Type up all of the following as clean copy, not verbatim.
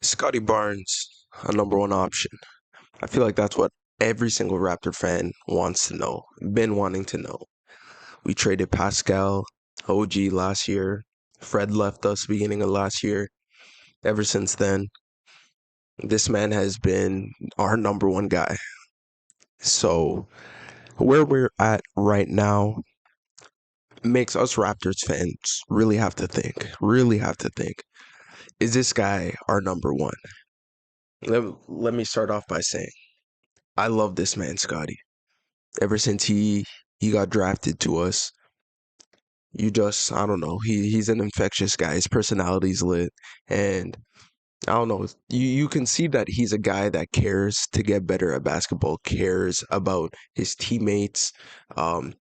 Scottie Barnes, a number one option. I feel like that's what every single Raptor fan wants to know, been wanting to know. We traded Pascal, OG last year. Fred left us beginning of last year. Ever since then, this man has been our number one guy. So, where we're at right now makes us Raptors fans really have to think. Is this guy our number one? Let me start off by saying, I love this man, Scottie. Ever since he got drafted to us, I don't know, he's an infectious guy. His personality's lit, and I don't know, you can see that he's a guy that cares to get better at basketball, cares about his teammates, um,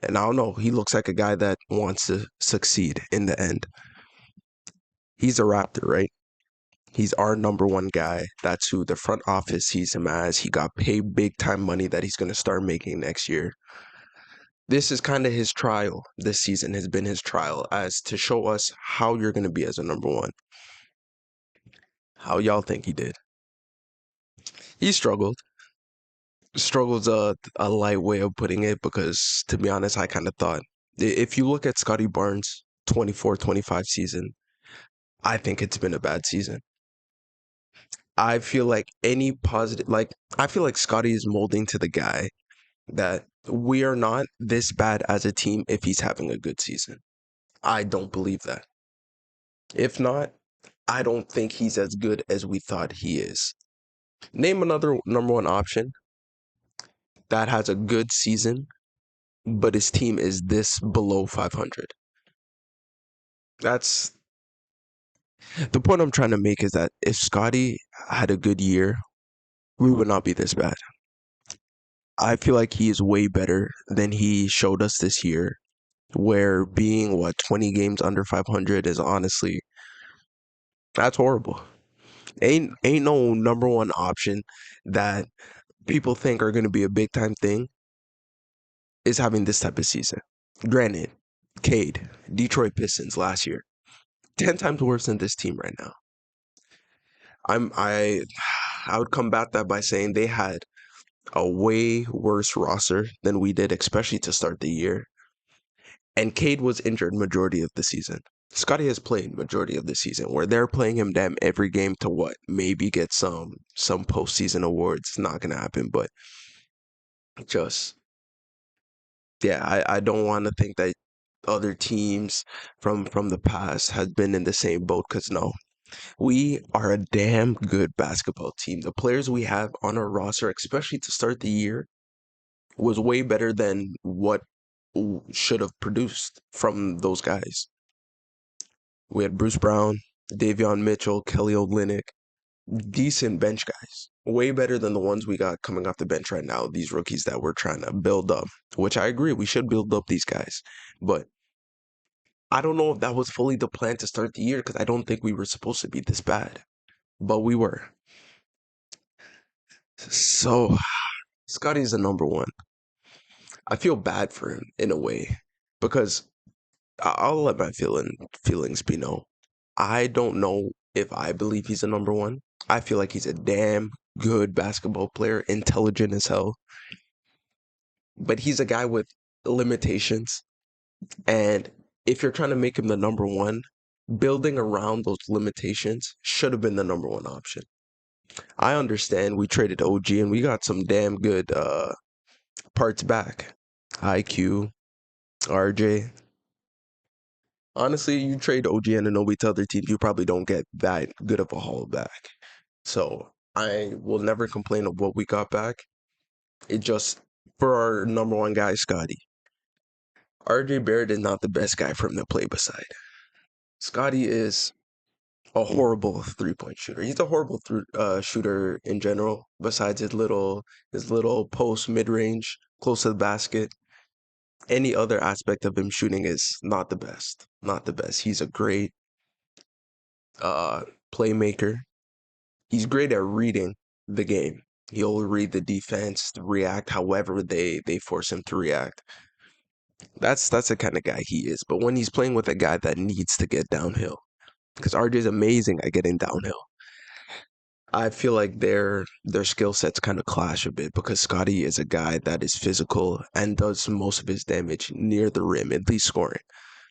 and I don't know, he looks like a guy that wants to succeed in the end. He's a Raptor, right? He's our number one guy. That's who the front office sees him as. He got paid big time money that he's going to start making next year. This is kind of his trial. This season has been his trial as to show us how you're going to be as a number one. How y'all think he did? He struggled. Struggle's a light way of putting it because, to be honest, I kind of thought if you look at Scottie Barnes' 24-25 season, I think it's been a bad season. I feel like I feel like Scottie is molding to the guy that we are not this bad as a team if he's having a good season. I don't believe that. If not, I don't think he's as good as we thought he is. Name another number one option that has a good season, but his team is this below 500. That's the point I'm trying to make is that if Scottie had a good year, we would not be this bad. I feel like he is way better than he showed us this year, where being 20 games under 500 is honestly that's horrible. Ain't no number one option that people think are going to be a big time thing is having this type of season. Granted, Cade, Detroit Pistons last year, 10 times worse than this team right now. I'm I would combat that by saying they had a way worse roster than we did, especially to start the year. And Cade was injured majority of the season. Scottie has played majority of the season, where they're playing him damn every game to maybe get some postseason awards. Not gonna happen, but just yeah, I don't want to think that other teams from the past has been in the same boat because no, we are a damn good basketball team. The players we have on our roster, especially to start the year, was way better than what should have produced from those guys. We had Bruce Brown, Davion Mitchell, Kelly Olynyk, decent bench guys. Way better than the ones we got coming off the bench right now, these rookies that we're trying to build up, which I agree, we should build up these guys. But I don't know if that was fully the plan to start the year because I don't think we were supposed to be this bad, but we were. So Scottie's a number one. I feel bad for him in a way because I'll let my feelings be known. I don't know if I believe he's a number one. I feel like he's a damn good basketball player, intelligent as hell, but he's a guy with limitations. And if you're trying to make him the number one, building around those limitations should have been the number one option. I understand we traded OG and we got some damn good parts back. IQ, RJ. Honestly, you trade OG and Anunoby to other teams, you probably don't get that good of a haul back. So I will never complain of what we got back. It just for our number one guy, Scottie. RJ Barrett is not the best guy for him to play beside. Scottie is a horrible 3-point shooter. He's a horrible shooter in general. Besides his little post mid range close to the basket, any other aspect of him shooting is not the best. Not the best. He's a great uh playmaker. He's great at reading the game. He'll read the defense, react however they force him to react. That's the kind of guy he is. But when he's playing with a guy that needs to get downhill, because RJ's amazing at getting downhill. I feel like their skill sets kind of clash a bit because Scotty is a guy that is physical and does most of his damage near the rim, at least scoring.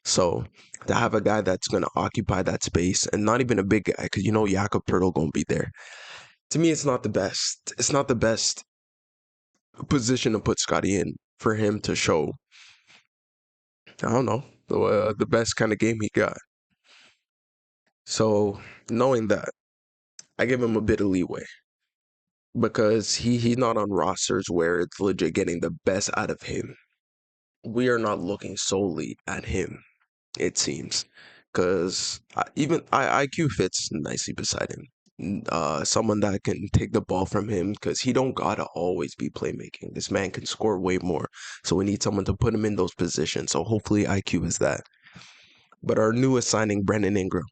So to have a guy that's going to occupy that space and not even a big guy, because you know Jakob Pertl going to be there. To me, it's not the best. It's not the best position to put Scotty in for him to show, I don't know, the best kind of game he got. So knowing that, I give him a bit of leeway because he's not on rosters where it's legit getting the best out of him. We are not looking solely at him, it seems, because even IQ fits nicely beside him. Someone that can take the ball from him because he don't gotta always be playmaking. This man can score way more, so we need someone to put him in those positions. So hopefully IQ is that. But our newest signing, Brandon Ingram,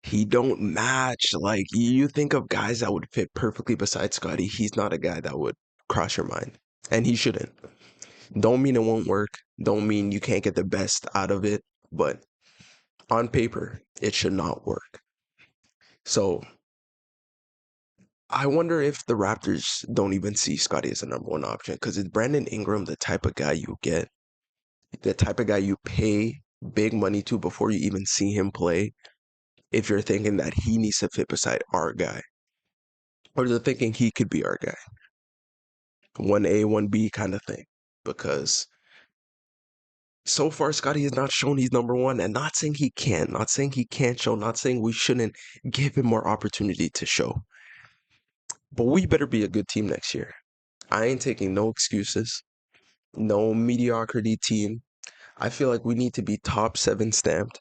he don't match. Like you think of guys that would fit perfectly beside Scotty. He's not a guy that would cross your mind, and he shouldn't. Don't mean it won't work. Don't mean you can't get the best out of it. But on paper, it should not work. So I wonder if the Raptors don't even see Scotty as a number one option because is Brandon Ingram the type of guy you get, the type of guy you pay big money to before you even see him play? If you're thinking that he needs to fit beside our guy, or they're thinking he could be our guy, 1A, 1B kind of thing, because so far Scotty has not shown he's number one, and not saying he can't, not saying he can't show, not saying we shouldn't give him more opportunity to show, but we better be a good team next year. I ain't taking no excuses, no mediocrity team. I feel like we need to be top seven stamped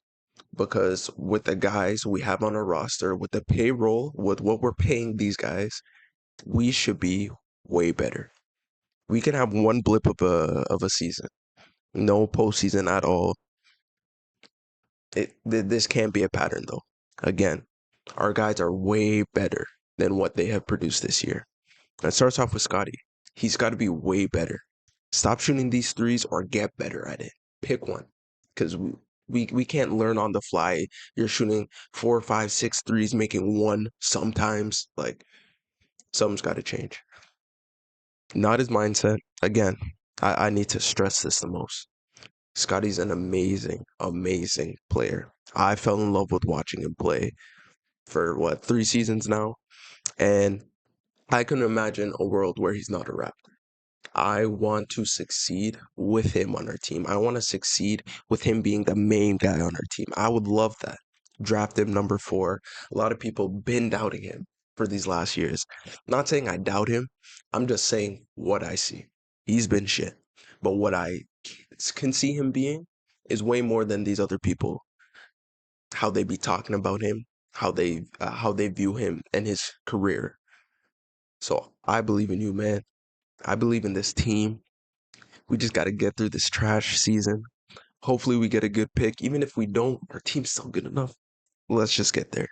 because with the guys we have on our roster, with the payroll, with what we're paying these guys, we should be way better. We can have one blip of a season, no postseason at all. This can't be a pattern though. Again, our guys are way better than what they have produced this year. It starts off with Scotty. He's got to be way better. Stop shooting these threes or get better at it. Pick one, because we can't learn on the fly. You're shooting 4, 5, 6 threes, making one sometimes. Like something's got to change. Not his mindset. Again, I need to stress this the most. Scotty's an amazing, amazing player. I fell in love with watching him play for what, 3 seasons now? And I can imagine a world where he's not a Raptor. I want to succeed with him on our team. I want to succeed with him being the main guy on our team. I would love that. Draft him number 4. A lot of people been doubting him for these last years. Not saying I doubt him. I'm just saying what I see. He's been shit. But what I can see him being is way more than these other people. How they be talking about him, how they view him and his career. So I believe in you, man. I believe in this team. We just got to get through this trash season. Hopefully, we get a good pick. Even if we don't, our team's still good enough. Let's just get there.